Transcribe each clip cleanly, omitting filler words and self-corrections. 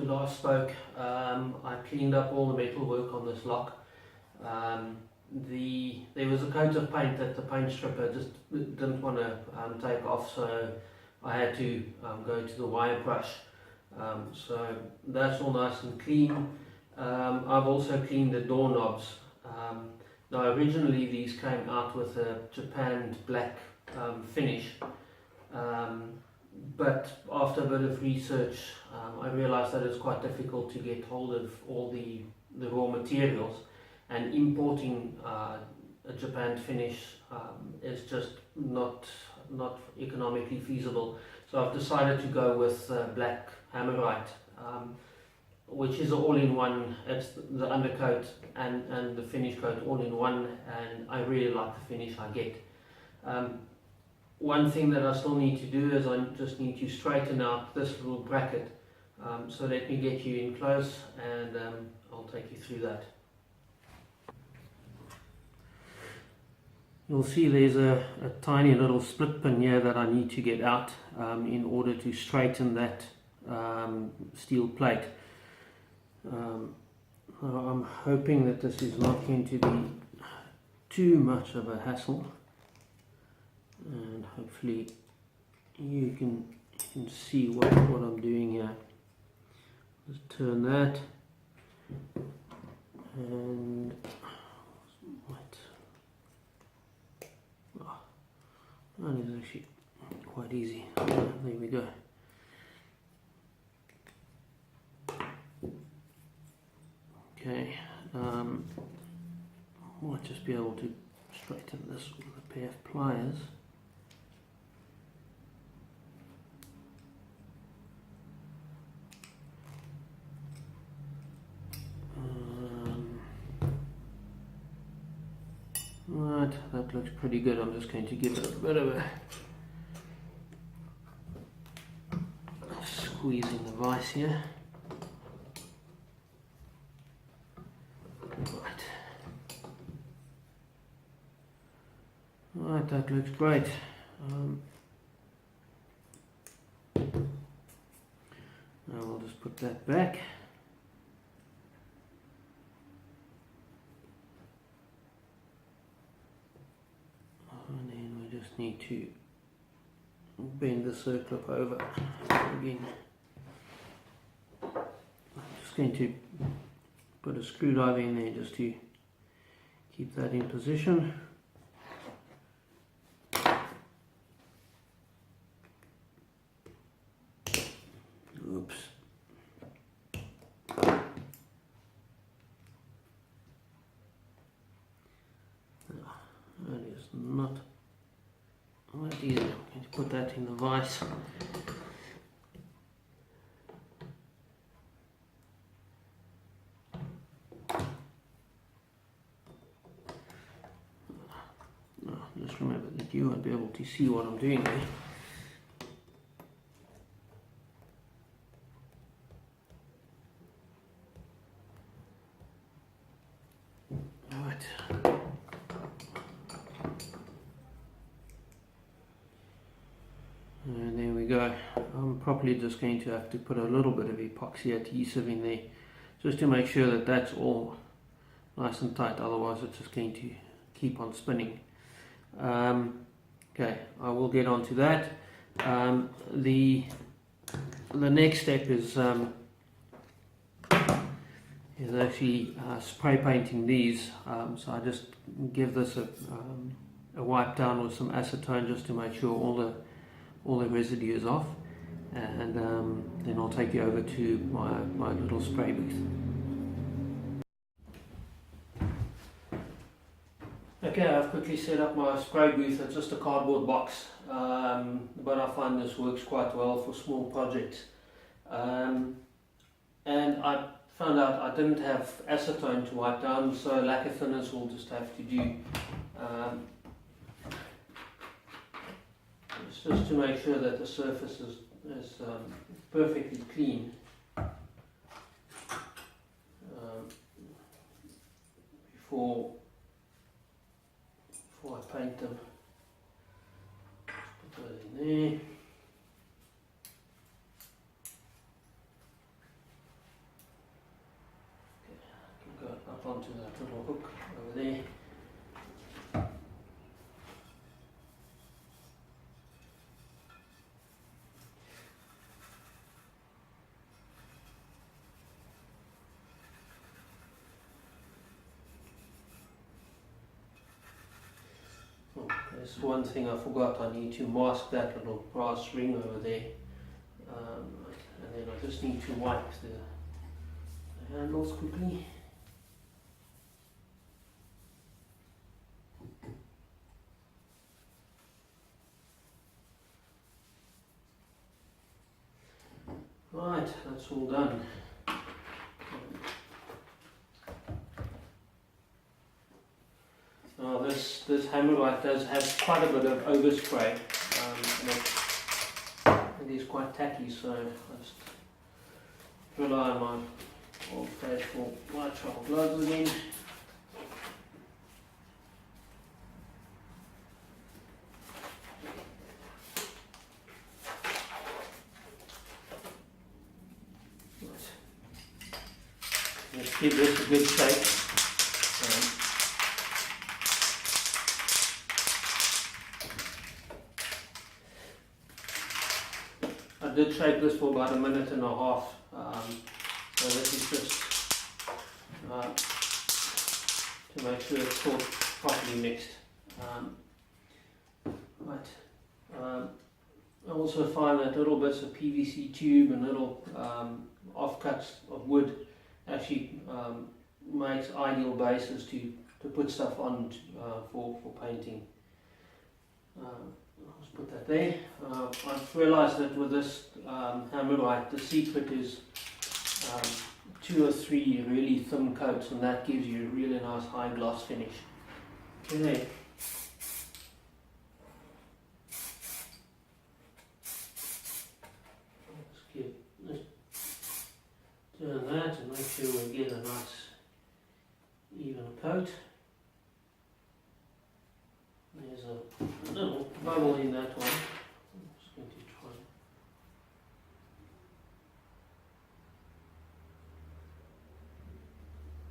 last spoke, I cleaned up all the metal work on this lock. There was a coat of paint that the paint stripper just didn't want to take off, so I had to go to the wire brush. So that's all nice and clean. I've also cleaned the doorknobs. Now originally these came out with a japanned black finish, but after a bit of research I realized that it's quite difficult to get hold of all the raw materials, and importing a japanned finish is just not economically feasible. So I've decided to go with black hammerite, which is all-in-one. It's the undercoat and the finish coat all in one, and I really like the finish I get. One thing that I still need to do is I just need to straighten out this little bracket. So let me get you in close and I'll take you through that. You'll see there's a tiny little split pin here that I need to get out in order to straighten that steel plate. I'm hoping that this is not going to be too much of a hassle, and hopefully you can see what I'm doing here. Just turn that, and that is actually quite easy. There we go. Okay, might just be able to straighten this with a pair of pliers. Right, that looks pretty good. I'm just going to give it a bit of a squeeze in the vise here. Right, that looks great. Now we'll just put that back. And then we just need to bend the circlip over again. I'm just going to put a screwdriver in there just to keep that in position. Oops. That is not that easy. I'm going to put that in the vise. Just remember that you won't be able to see what I'm doing there. And there we go. I'm probably just going to have to put a little bit of epoxy adhesive in there just to make sure that that's all nice and tight, otherwise it's just going to keep on spinning. Okay, I will get on to that. The next step is actually spray painting these. So I just give this a wipe down with some acetone just to make sure all the residue is off, and then I'll take you over to my little spray booth. Okay, I've quickly set up my spray booth. It's just a cardboard box, but I find this works quite well for small projects. And I found out I didn't have acetone to wipe down, so lacquer thinners will just have to do. It's just to make sure that the surface is perfectly clean before I paint them. Just put that in there. onto that little hook over there. Oh, there's one thing I forgot. I need to mask that little brass ring over there, and then I just need to wipe the handles quickly. Right, that's all done. Now this hammerite does have quite a bit of overspray, and it is quite tacky, so I just rely on my old faithful white travel gloves again. Let's give this a good shake. I did shake this for about 1.5 minutes, so this is just to make sure it's all properly mixed. I also find that little bits of PVC tube and little offcuts of wood actually makes ideal bases to put stuff on for painting. Let's put that there. I've realized that with this hammerite, the secret is 2 or 3 really thin coats, and that gives you a really nice high gloss finish. Okay. Turn that and make sure we get a nice even coat. There's a little bubble in that one. I'm just going to try.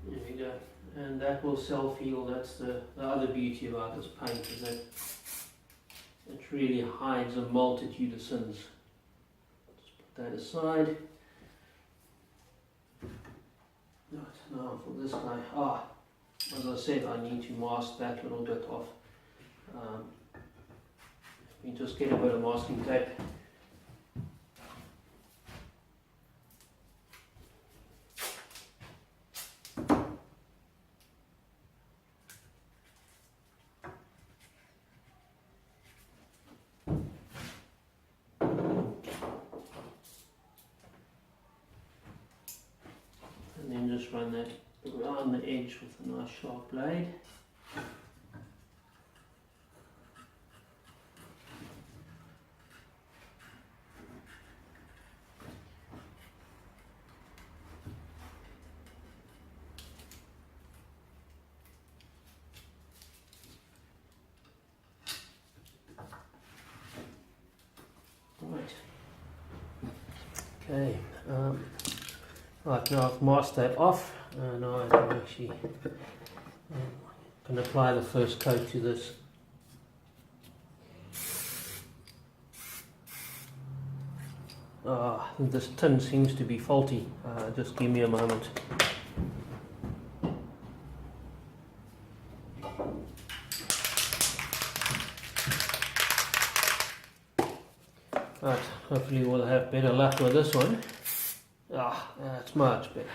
There we go. And that will self-heal. That's the other beauty about this paint, is that it really hides a multitude of sins. Just put that aside. Right, now for this guy, as I said, I need to mask that little bit off. You just get a bit of masking tape. And then just run that around the edge with a nice sharp blade. Right. Okay. Right, now I've masked that off, and now I can actually can apply the first coat to this. This tin seems to be faulty. Just give me a moment. Right, hopefully we'll have better luck with this one. That's much better.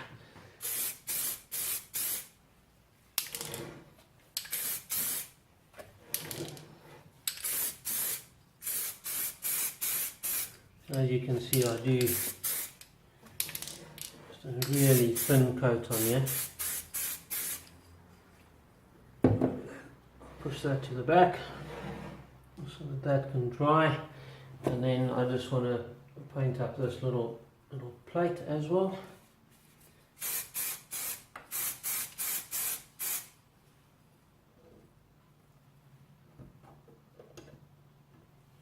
As you can see, I do just a really thin coat on here. Push that to the back so that can dry, and then I just want to paint up this little plate as well.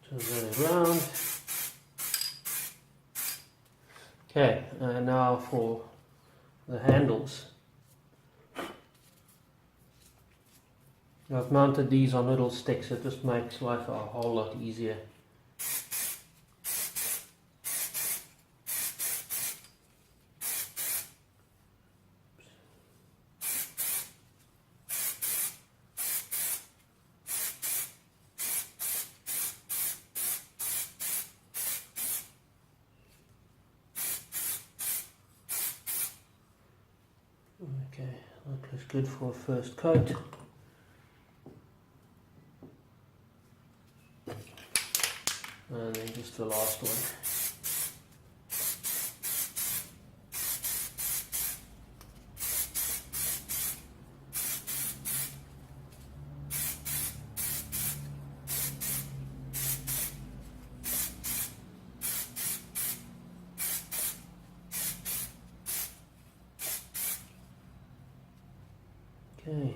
Turn that around. Okay, now for the handles. I've mounted these on little sticks. It just makes life a whole lot easier. Okay, that looks good for a first coat. And then just the last one. Okay,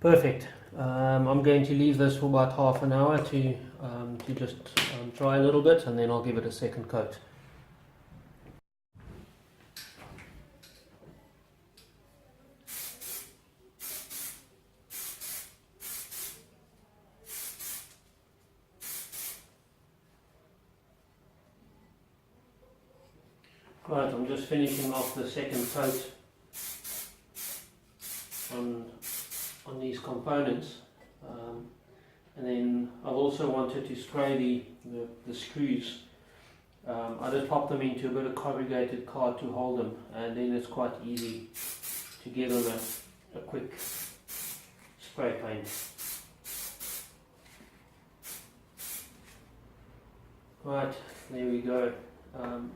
perfect. I'm going to leave this for about half an hour to just dry a little bit, and then I'll give it a second coat. Right, I'm just finishing off the second coat on these components, and then I've also wanted to spray the screws. I just pop them into a bit of corrugated card to hold them, and then it's quite easy to give them a quick spray paint. Right, there we go. I'll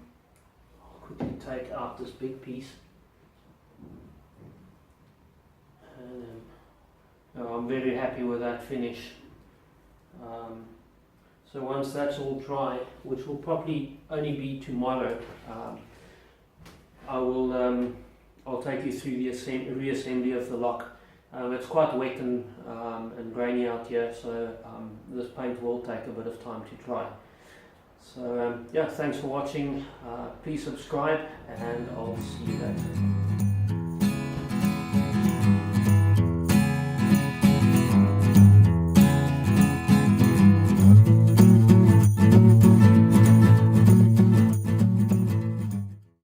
quickly take out this big piece. And I'm very happy with that finish. So once that's all dry, which will probably only be tomorrow, I'll take you through the reassembly of the lock. It's quite wet and grainy out here, so this paint will take a bit of time to dry. So yeah, thanks for watching. Please subscribe, and I'll see you later.